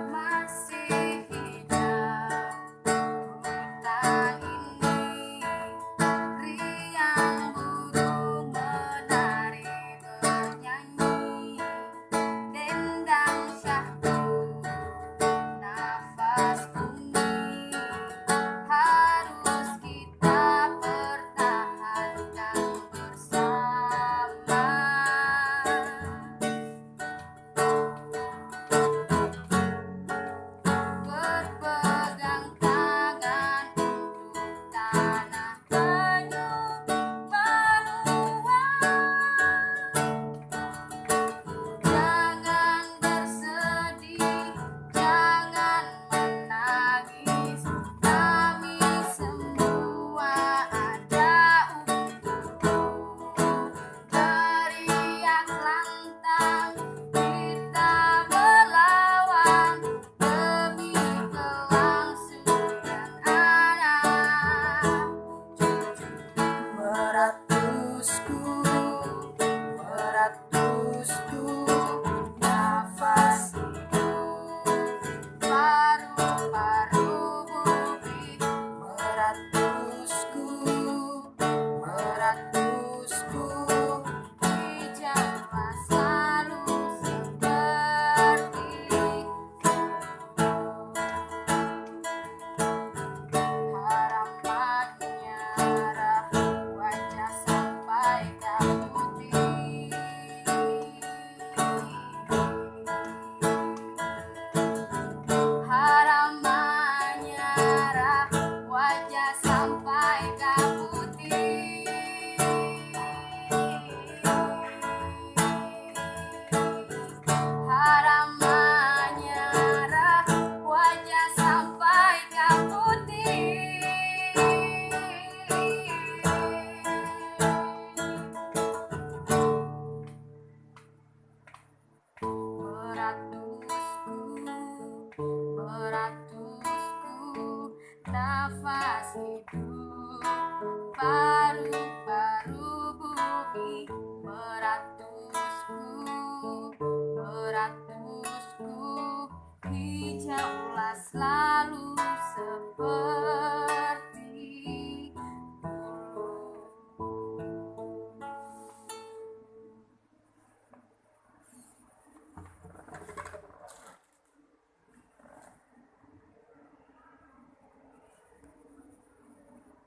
Masih hijau hutan ini, riang burung menari bernyanyi, dendang syahdu nafas bumi, harus kita pertahankan bersama. Berpegang tangan untuk tanah penyu benua. Jangan bersedih, jangan menangis, kami semua ada untukmu. Teriak lantang, kita melawan demi kelangsungan anak cucu. Meratusku, meratusku, nafas hidup, paru-paru bumi. Meratusku, meratusku, hijaulah selalu seperti harapan menyerah, wajah sampai putih. Harapan menyerah, wajah sampai putih. Harapan menyerah, wajah sampai putih. Meratusku, meratusku, nafas hidup, paru-paru bumi. Meratusku, meratusku, hijaulah selalu seperti